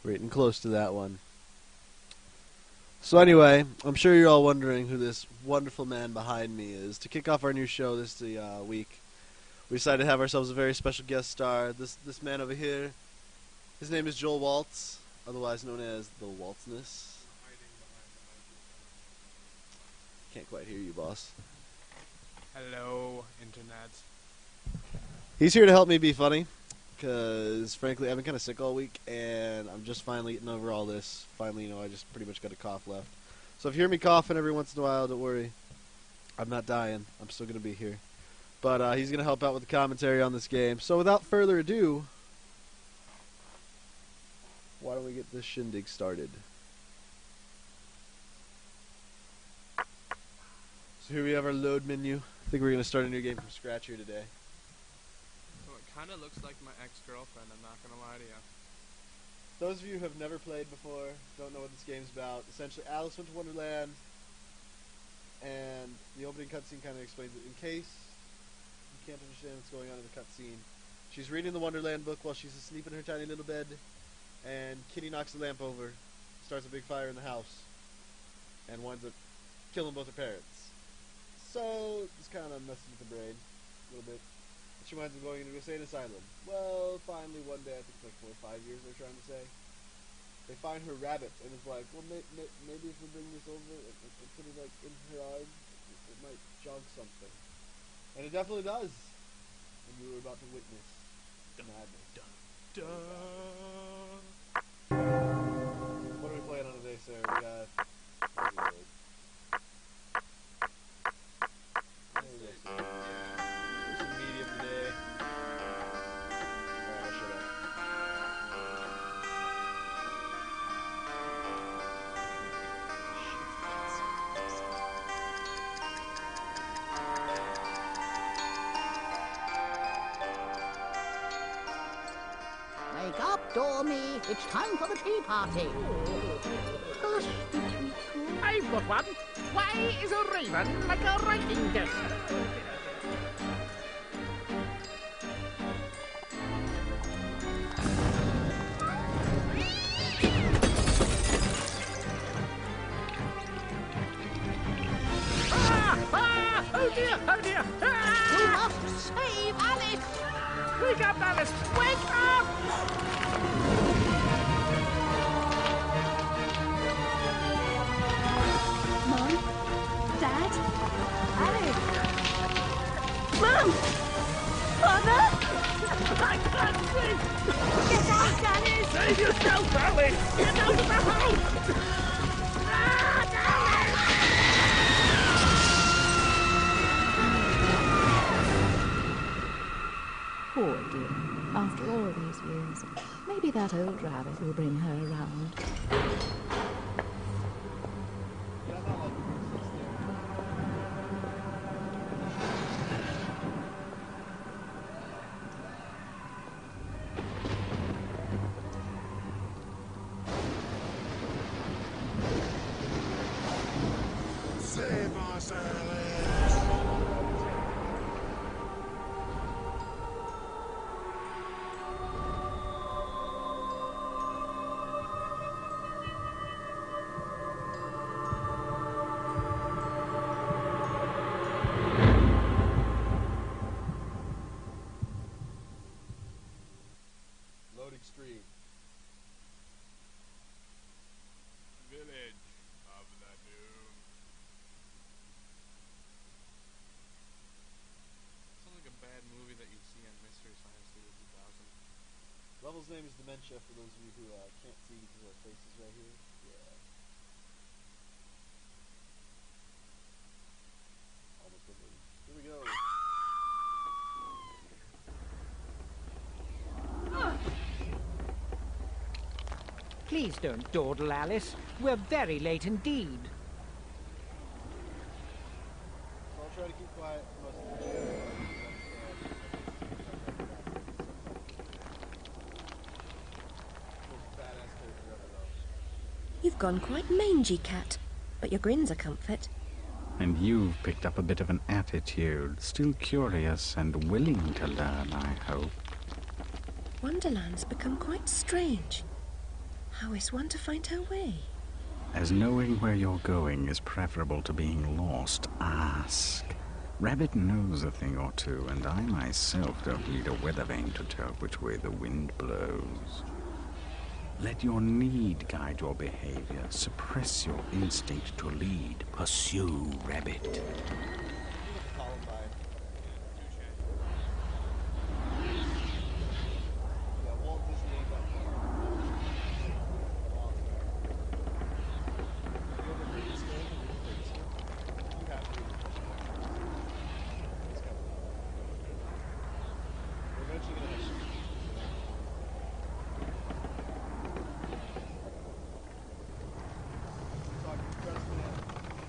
We're getting close to that one. So anyway, I'm sure you're all wondering who this wonderful man behind me is. To kick off our new show this week, we decided to have ourselves a very special guest star. This man over here, his name is Joel Waltz, otherwise known as the Waltzness. Can't quite hear you, boss. Hello, Internet. He's here to help me be funny, because frankly, I've been kind of sick all week, and I'm just finally getting over all this. Finally, I just pretty much got a cough left. So if you hear me coughing every once in a while, don't worry. I'm not dying. I'm still going to be here. But he's going to help out with the commentary on this game. So without further ado, why don't we get this shindig started? So here we have our load menu. I think we're going to start a new game from scratch here today. So it kind of looks like my ex-girlfriend, I'm not going to lie to you. Those of you who have never played before, don't know what this game's about. Essentially, Alice went to Wonderland, and the opening cutscene kind of explains it. In case you can't understand what's going on in the cutscene, she's reading the Wonderland book while she's asleep in her tiny little bed, and Kitty knocks the lamp over, starts a big fire in the house, and winds up killing both her parents. So, this kind of messes with the brain a little bit. She winds up going into a insane asylum. Well, finally one day, I think it's like 4 or 5 years they're trying to say, they find her rabbit, and it's like, well, maybe if we bring this over and put it like in her arms, it might jog something. And it definitely does. And you were about to witness madness. What are we playing on today, sir? We got... Wake up, Dormy. It's time for the tea party. Hush, I've got one. Why is a raven like a writing desk? Oh dear, oh dear. You must save Alice. Wake up, Alice, wake up! Mom? Dad? Alice? Mom! Father? I can't sleep! Get out, Alice! Save yourself, Alice! Get out of the house! Poor dear. After all these years, maybe that old rabbit will bring her around. Save us, Alice! Loading screen. Village of the Doom. Sounds like a bad movie that you'd see on Mystery Science Theater 2000. Level's name is Dementia, for those of you who can't see because of our faces right here. Yeah. Almost done. Here we go. Please don't dawdle, Alice. We're very late indeed. So I'll try to keep quiet for most of the video. Most badass character ever, though. You've gone quite mangy, Cat, but your grin's a comfort. And you've picked up a bit of an attitude. Still curious and willing to learn, I hope. Wonderland's become quite strange. How is one to find her way? As knowing where you're going is preferable to being lost, ask. Rabbit knows a thing or two, and I myself don't need a weather vane to tell which way the wind blows. Let your need guide your behavior. Suppress your instinct to lead. Pursue, Rabbit. Columbine. Yeah, Walt Disney ain't got You ever read this game? Have you ever played this game? You have to read it. It's coming. We're eventually gonna have some. Talking to President.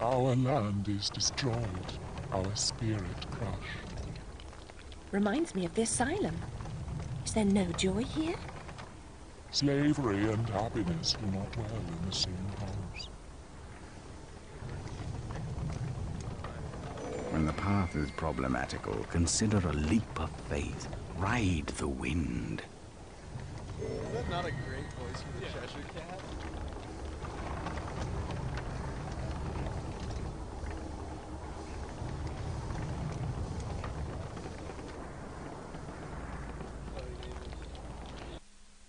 Our land is destroyed, our spirit crushed. Reminds me of the asylum. Is there no joy here? Slavery and happiness do not dwell in the same house. When the path is problematical, consider a leap of faith. Ride the wind. Is that not a great voice for the Cheshire Cat?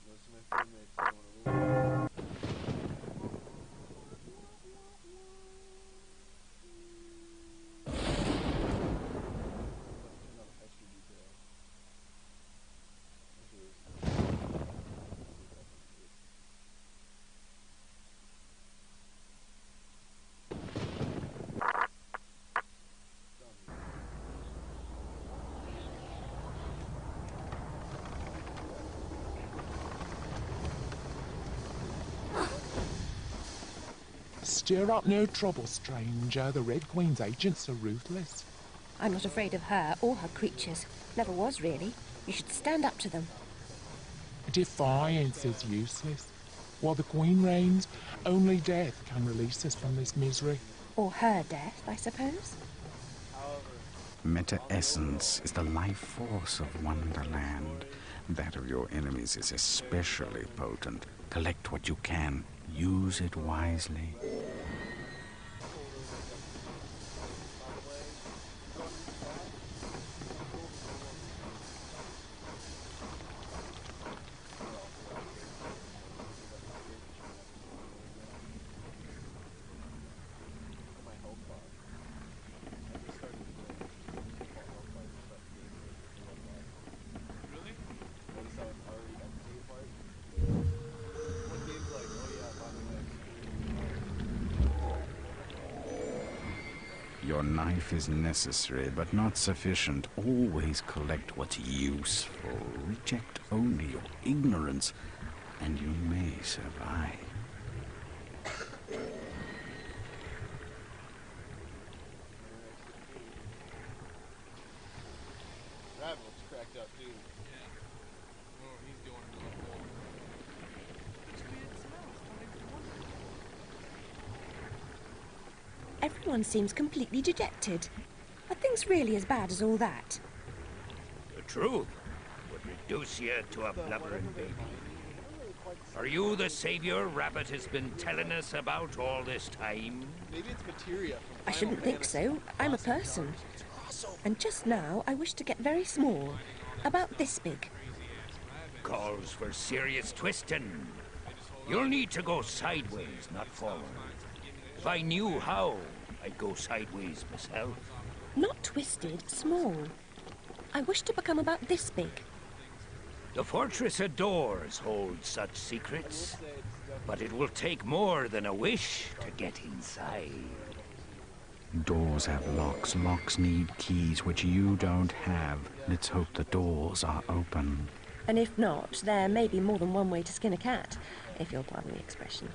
Most of my teammates don't want to lose. Turn on extra detail. Stir up no trouble, stranger. The Red Queen's agents are ruthless. I'm not afraid of her or her creatures. Never was, really. You should stand up to them. Defiance is useless. While the Queen reigns, only death can release us from this misery. Or her death, I suppose. Meta-essence is the life force of Wonderland. That of your enemies is especially potent. Collect what you can. Use it wisely. Really? Notice how it's already empty part? One game's like, oh yeah, by the way. Your knife is necessary, but not sufficient. Always collect what's useful. Reject only your ignorance, and you may survive. Rabbit looks cracked up too. Yeah. Oh, he's going to the hole. Which weird smells coming from one. Everyone seems completely dejected. Are things really as bad as all that? The truth would reduce you to a blubbering baby. Are you the savior Rabbit has been telling us about all this time? Maybe it's materia from I shouldn't think so. I'm a person. And just now, I wish to get very small. About this big. Calls for serious twisting. You'll need to go sideways, not forward. If I knew how, I'd go sideways myself. Not twisted, small. I wish to become about this big. The fortress of doors holds such secrets, but it will take more than a wish to get inside. Doors have locks. Locks need keys, which you don't have. Let's hope the doors are open. And if not, there may be more than one way to skin a cat, if you'll pardon the expression.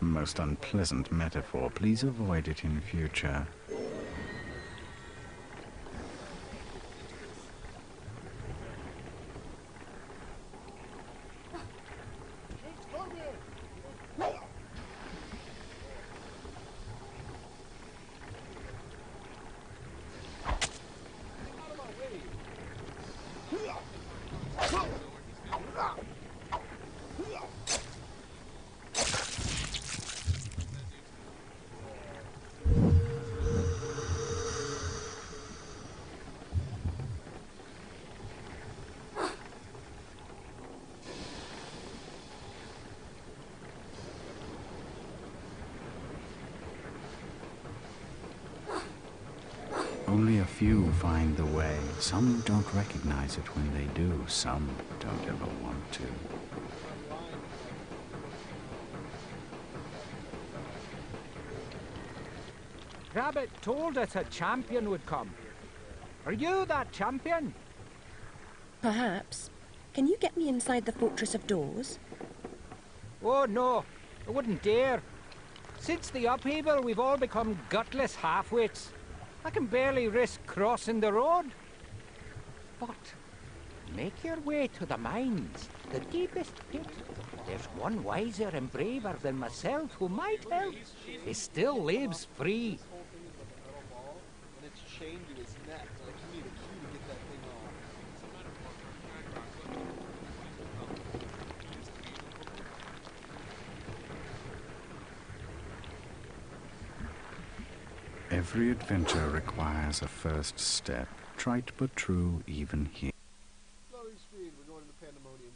Most unpleasant metaphor. Please avoid it in future. a few find the way. Some don't recognize it when they do. Some don't ever want to. Rabbit told us a champion would come. Are you that champion? Perhaps. Can you get me inside the Fortress of Doors? Oh, no. I wouldn't dare. Since the upheaval, we've all become gutless half-wits. I can barely risk crossing the road. But make your way to the mines, the deepest pit. There's one wiser and braver than myself who might help. He still lives free. And it's chained to his neck. Like, you need a key to get that thing off. Every adventure requires a first step, trite but true even here. Loading screen, we're going into Pandemonium.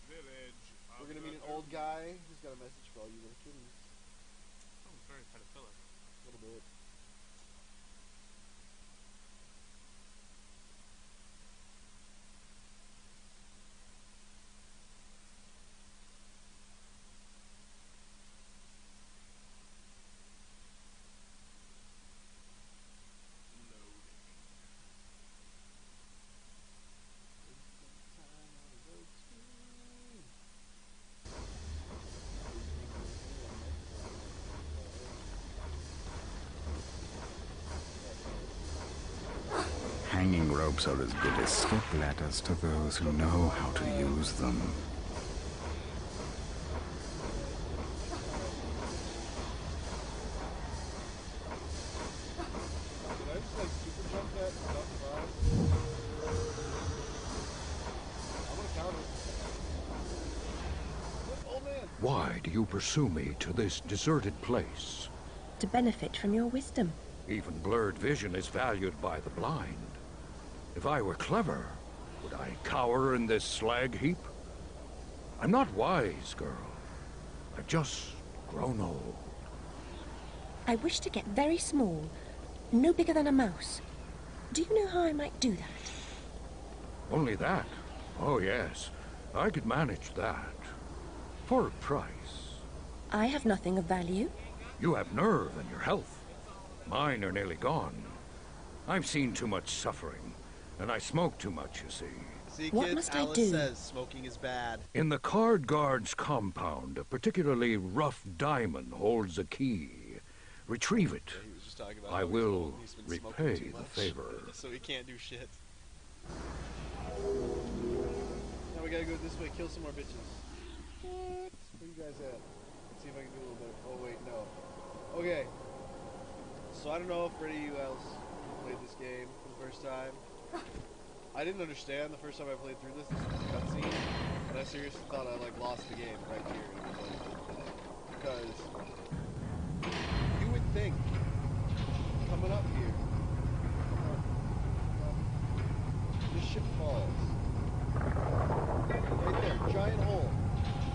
Village. We're gonna meet an old guy who's got a message for all you little kitties. Oh, very pedophilic. A little bit. Hanging ropes are as good as step ladders to those who know how to use them. Did I just like super jump that stuff by? I want to counter. Look, old man! Why do you pursue me to this deserted place? To benefit from your wisdom. Even blurred vision is valued by the blind. If I were clever, would I cower in this slag heap? I'm not wise, girl. I've just grown old. I wish to get very small, no bigger than a mouse. Do you know how I might do that? Only that? Oh, yes. I could manage that. For a price. I have nothing of value. You have nerve and your health. Mine are nearly gone. I've seen too much suffering, and I smoke too much, you see. See, What kids, must I Alice do? says smoking is bad. In the card guard's compound, a particularly rough diamond holds a key. Retrieve it. He was just talking about I how he's will old and he's been smoking repay too the much, favor. so he can't do shit. Now we gotta go this way, kill some more bitches. What? Where you guys at? Let's see if I can do a little better. Oh wait, no. Okay. So I don't know if any of you else played this game for the first time. I didn't understand the first time I played through this cutscene, and I seriously thought I like lost the game right here. Because you would think coming up here, this ship falls. Right there, giant hole.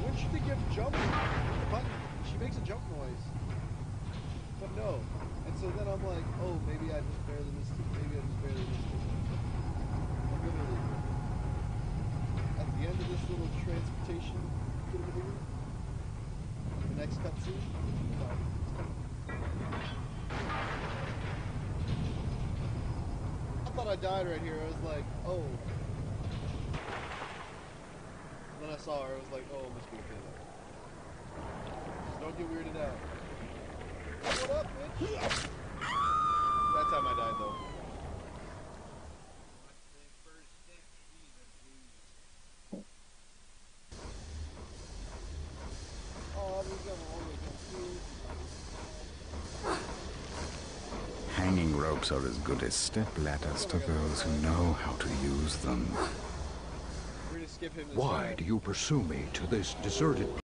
Wouldn't you think you have to jump? The button, she makes a jump noise. But no. And so then I'm like, oh, maybe I just barely missed it. Maybe I just barely missed it. Literally, at the end of this little transportation here, the next cutscene, I thought I died right here. I was like, oh. And then I saw her. I was like, oh, it must be a killer. Just don't get weirded out. What up, bitch? That time I died, though. Hanging ropes are as good as step ladders to those who know how to use them. We're gonna skip him this Why time. do you pursue me to this deserted